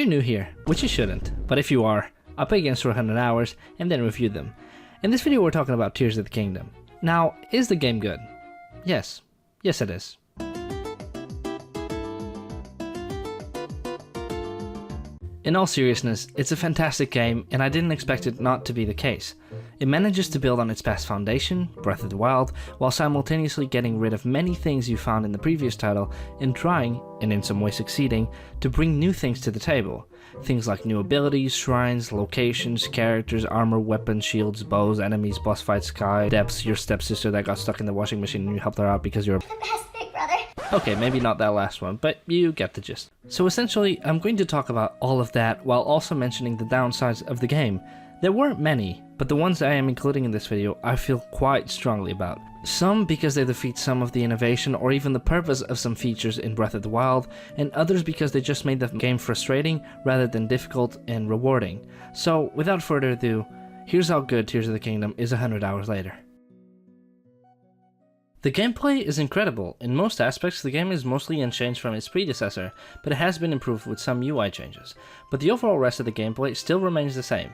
you're new here, which you shouldn't, but if you are, I'll play games for 100 hours and then review them. In this video we're talking about Tears of the Kingdom. Now, is the game good? Yes. Yes it is. In all seriousness, it's a fantastic game, and I didn't expect it not to be the case. It manages to build on its past foundation, Breath of the Wild, while simultaneously getting rid of many things you found in the previous title, and trying, and in some way succeeding, to bring new things to the table. Things like new abilities, shrines, locations, characters, armor, weapons, shields, bows, enemies, boss fights, sky, depths, your stepsister that got stuck in the washing machine and you helped her out because you're the best big brother. Okay, maybe not that last one, but you get the gist. So essentially, I'm going to talk about all of that while also mentioning the downsides of the game. There weren't many, but the ones I am including in this video I feel quite strongly about. Some because they defeat some of the innovation or even the purpose of some features in Breath of the Wild, and others because they just made the game frustrating rather than difficult and rewarding. So without further ado, here's how good Tears of the Kingdom is 100 hours later. The gameplay is incredible. In most aspects, the game is mostly unchanged from its predecessor, but it has been improved with some UI changes. But the overall rest of the gameplay still remains the same.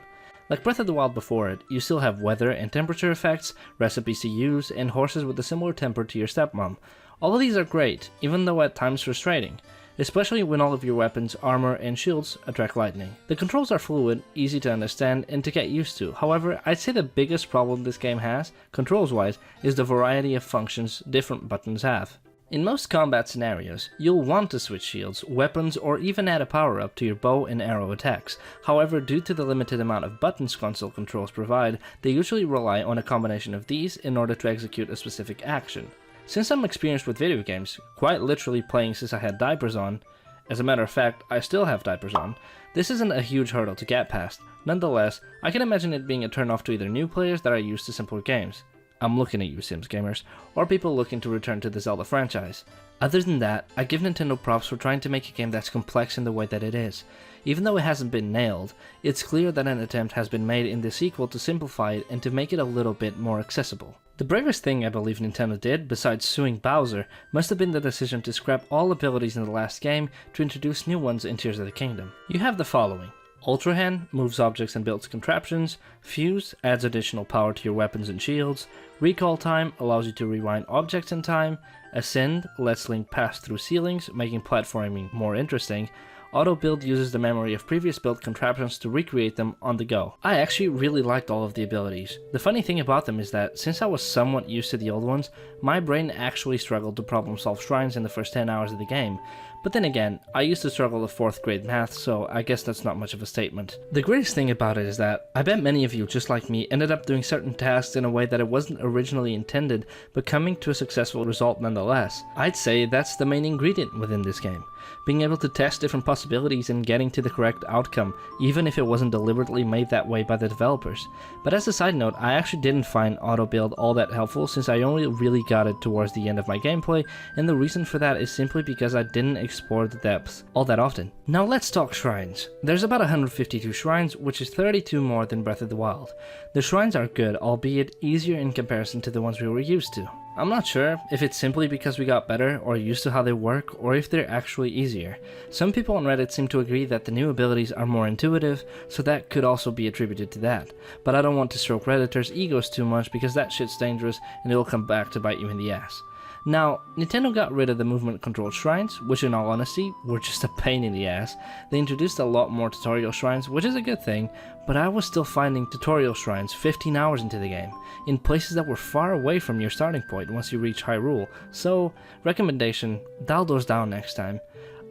Like Breath of the Wild before it, you still have weather and temperature effects, recipes to use, and horses with a similar temper to your stepmom. All of these are great, even though at times frustrating, especially when all of your weapons, armor, and shields attract lightning. The controls are fluid, easy to understand, and to get used to. However, I'd say the biggest problem this game has, controls-wise, is the variety of functions different buttons have. In most combat scenarios, you'll want to switch shields, weapons, or even add a power-up to your bow and arrow attacks. However, due to the limited amount of buttons console controls provide, they usually rely on a combination of these in order to execute a specific action. Since I'm experienced with video games, quite literally playing since I had diapers on, as a matter of fact, I still have diapers on, this isn't a huge hurdle to get past. Nonetheless, I can imagine it being a turn-off to either new players that are used to simpler games. I'm looking at you, Sims gamers, or people looking to return to the Zelda franchise. Other than that, I give Nintendo props for trying to make a game that's complex in the way that it is. Even though it hasn't been nailed, it's clear that an attempt has been made in the sequel to simplify it and to make it a little bit more accessible. The bravest thing I believe Nintendo did, besides suing Bowser, must have been the decision to scrap all abilities in the last game to introduce new ones in Tears of the Kingdom. You have the following. Ultra Hand moves objects and builds contraptions, Fuse adds additional power to your weapons and shields, Recall Time allows you to rewind objects in time, Ascend lets Link pass through ceilings, making platforming more interesting, Auto Build uses the memory of previous built contraptions to recreate them on the go. I actually really liked all of the abilities. The funny thing about them is that, since I was somewhat used to the old ones, my brain actually struggled to problem solve shrines in the first 10 hours of the game. But then again, I used to struggle with 4th grade math, so I guess that's not much of a statement. The greatest thing about it is that, I bet many of you, just like me, ended up doing certain tasks in a way that it wasn't originally intended, but coming to a successful result nonetheless. I'd say that's the main ingredient within this game. Being able to test different possibilities and getting to the correct outcome, even if it wasn't deliberately made that way by the developers. But as a side note, I actually didn't find auto build all that helpful since I only really got it towards the end of my gameplay, and the reason for that is simply because I didn't explore the depths all that often. Now let's talk shrines. There's about 152 shrines, which is 32 more than Breath of the Wild. The shrines are good, albeit easier in comparison to the ones we were used to. I'm not sure if it's simply because we got better or used to how they work, or if they're actually easier. Some people on Reddit seem to agree that the new abilities are more intuitive, so that could also be attributed to that. But I don't want to stroke Redditors' egos too much because that shit's dangerous and it'll come back to bite you in the ass. Now, Nintendo got rid of the movement-controlled shrines, which in all honesty, were just a pain in the ass. They introduced a lot more tutorial shrines, which is a good thing, but I was still finding tutorial shrines 15 hours into the game, in places that were far away from your starting point once you reach Hyrule, so, recommendation, dial those down next time.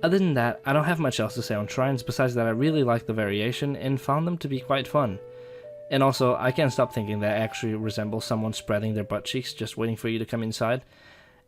Other than that, I don't have much else to say on shrines besides that I really liked the variation and found them to be quite fun. And also, I can't stop thinking that actually resembles someone spreading their butt cheeks just waiting for you to come inside.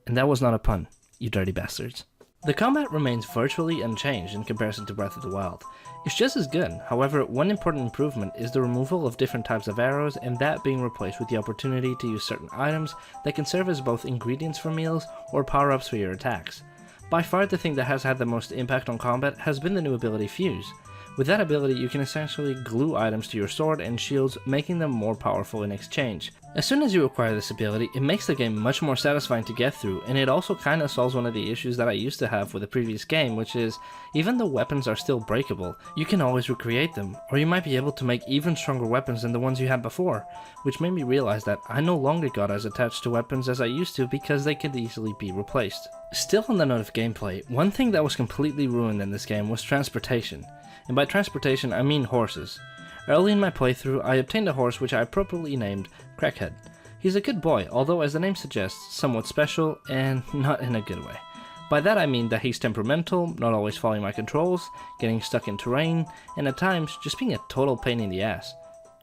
And that was not a pun, you dirty bastards. The combat remains virtually unchanged in comparison to Breath of the Wild. It's just as good, however, one important improvement is the removal of different types of arrows, and that being replaced with the opportunity to use certain items that can serve as both ingredients for meals or power-ups for your attacks. By far the thing that has had the most impact on combat has been the new ability Fuse. With that ability, you can essentially glue items to your sword and shields, making them more powerful in exchange. As soon as you acquire this ability, it makes the game much more satisfying to get through, and it also kinda solves one of the issues that I used to have with the previous game, which is, even though weapons are still breakable, you can always recreate them, or you might be able to make even stronger weapons than the ones you had before, which made me realize that I no longer got as attached to weapons as I used to because they could easily be replaced. Still on the note of gameplay, one thing that was completely ruined in this game was transportation, and by transportation I mean horses. Early in my playthrough, I obtained a horse which I appropriately named Crackhead. He's a good boy, although as the name suggests, somewhat special, and not in a good way. By that I mean that he's temperamental, not always following my controls, getting stuck in terrain, and at times just being a total pain in the ass.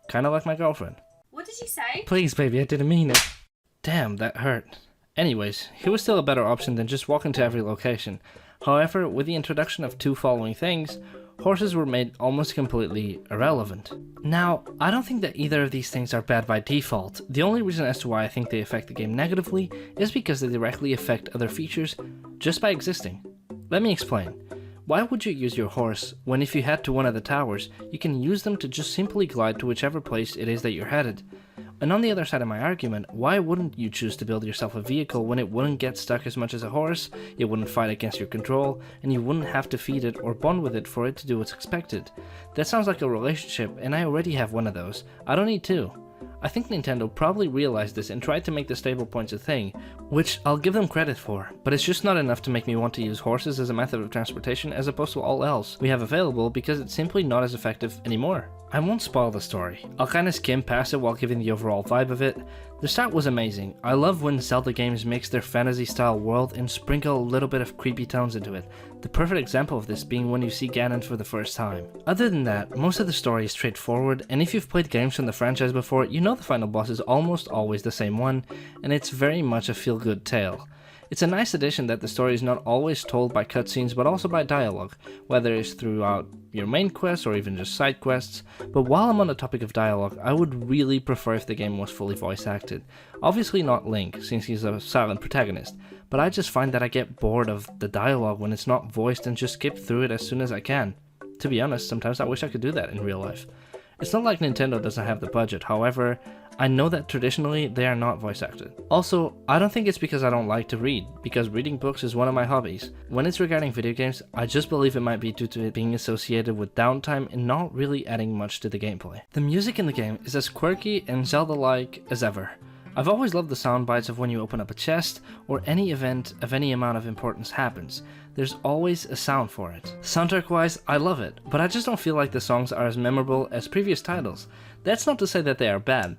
Kinda like my girlfriend. What did you say? Please baby, I didn't mean it. Damn, that hurt. Anyways, he was still a better option than just walking to every location. However, with the introduction of two following things, horses were made almost completely irrelevant. Now, I don't think that either of these things are bad by default. The only reason as to why I think they affect the game negatively is because they directly affect other features just by existing. Let me explain. Why would you use your horse when if you head to one of the towers, you can use them to just simply glide to whichever place it is that you're headed? And on the other side of my argument, why wouldn't you choose to build yourself a vehicle when it wouldn't get stuck as much as a horse, it wouldn't fight against your control, and you wouldn't have to feed it or bond with it for it to do what's expected? That sounds like a relationship, and I already have one of those. I don't need two. I think Nintendo probably realized this and tried to make the stable points a thing, which I'll give them credit for, but it's just not enough to make me want to use horses as a method of transportation as opposed to all else we have available because it's simply not as effective anymore. I won't spoil the story. I'll kinda skim past it while giving the overall vibe of it. The start was amazing. I love when Zelda games mix their fantasy style world and sprinkle a little bit of creepy tones into it. The perfect example of this being when you see Ganon for the first time. Other than that, most of the story is straightforward, and if you've played games from the franchise before, you know the final boss is almost always the same one, and it's very much a feel-good tale. It's a nice addition that the story is not always told by cutscenes but also by dialogue, whether it's throughout your main quests or even just side quests, but while I'm on the topic of dialogue, I would really prefer if the game was fully voice acted. Obviously not Link, since he's a silent protagonist, but I just find that I get bored of the dialogue when it's not voiced and just skip through it as soon as I can. To be honest, sometimes I wish I could do that in real life. It's not like Nintendo doesn't have the budget, however, I know that traditionally they are not voice acted. Also, I don't think it's because I don't like to read, because reading books is one of my hobbies. When it's regarding video games, I just believe it might be due to it being associated with downtime and not really adding much to the gameplay. The music in the game is as quirky and Zelda-like as ever. I've always loved the sound bites of when you open up a chest, or any event of any amount of importance happens. There's always a sound for it. Soundtrack-wise, I love it, but I just don't feel like the songs are as memorable as previous titles. That's not to say that they are bad.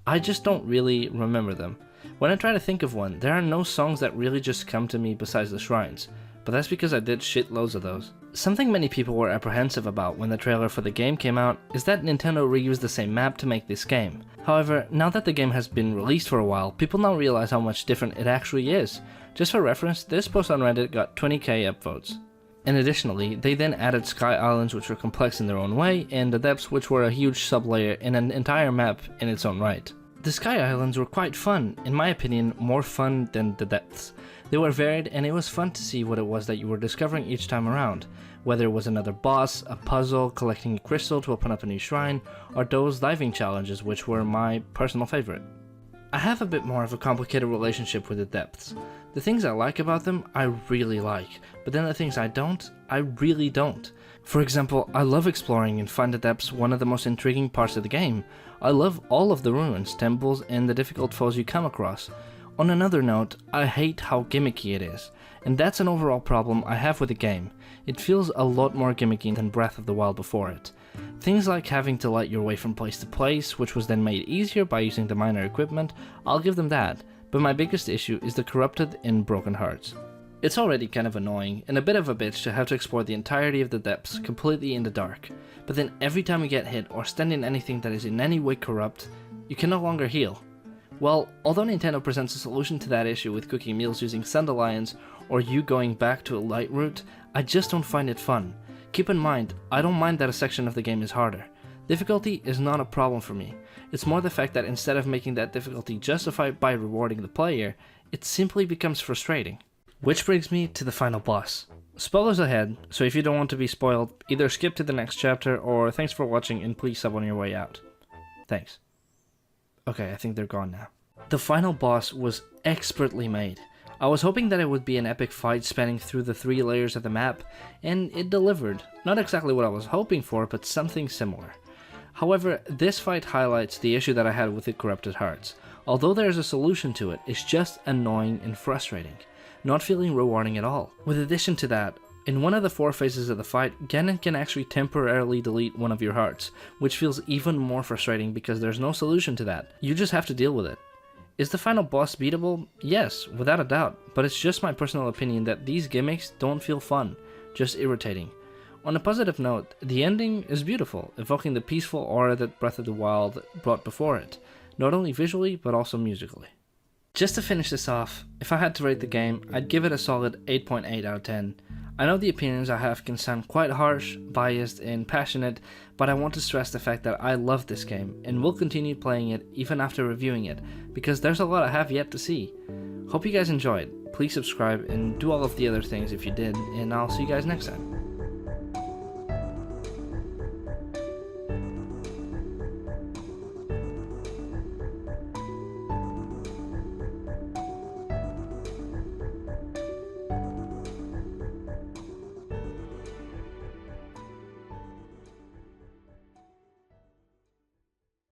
I just don't really remember them. When I try to think of one, there are no songs that really just come to me besides the shrines, but that's because I did shitloads of those. Something many people were apprehensive about when the trailer for the game came out is that Nintendo reused the same map to make this game. However, now that the game has been released for a while, people now realize how much different it actually is. Just for reference, this post on Reddit got 20k upvotes. And additionally, they then added Sky Islands, which were complex in their own way, and the depths, which were a huge sublayer in an entire map in its own right. The Sky Islands were quite fun, in my opinion, more fun than the depths. They were varied, and it was fun to see what it was that you were discovering each time around, whether it was another boss, a puzzle, collecting a crystal to open up a new shrine, or those diving challenges, which were my personal favorite. I have a bit more of a complicated relationship with the depths. The things I like about them, I really like, but then the things I don't, I really don't. For example, I love exploring and find the depths one of the most intriguing parts of the game. I love all of the ruins, temples, and the difficult foes you come across. On another note, I hate how gimmicky it is, and that's an overall problem I have with the game. It feels a lot more gimmicky than Breath of the Wild before it. Things like having to light your way from place to place, which was then made easier by using the minor equipment, I'll give them that, but my biggest issue is the corrupted and broken hearts. It's already kind of annoying and a bit of a bitch to have to explore the entirety of the depths completely in the dark, but then every time you get hit or stand in anything that is in any way corrupt, you can no longer heal. Well, although Nintendo presents a solution to that issue with cooking meals using Sandalions or you going back to a light route, I just don't find it fun. Keep in mind, I don't mind that a section of the game is harder. Difficulty is not a problem for me. It's more the fact that instead of making that difficulty justified by rewarding the player, it simply becomes frustrating. Which brings me to the final boss. Spoilers ahead, so if you don't want to be spoiled, either skip to the next chapter or thanks for watching and please sub on your way out. Thanks. Okay, I think they're gone now. The final boss was expertly made. I was hoping that it would be an epic fight spanning through the 3 layers of the map, and it delivered. Not exactly what I was hoping for, but something similar. However, this fight highlights the issue that I had with the corrupted hearts. Although there is a solution to it, it's just annoying and frustrating, not feeling rewarding at all. With addition to that, in one of the 4 phases of the fight, Ganon can actually temporarily delete one of your hearts, which feels even more frustrating because there's no solution to that. You just have to deal with it. Is the final boss beatable? Yes, without a doubt, but it's just my personal opinion that these gimmicks don't feel fun, just irritating. On a positive note, the ending is beautiful, evoking the peaceful aura that Breath of the Wild brought before it, not only visually, but also musically. Just to finish this off, if I had to rate the game, I'd give it a solid 8.8 out of 10. I know the opinions I have can sound quite harsh, biased, and passionate, but I want to stress the fact that I love this game, and will continue playing it even after reviewing it, because there's a lot I have yet to see. Hope you guys enjoyed. Please subscribe and do all of the other things if you did, and I'll see you guys next time.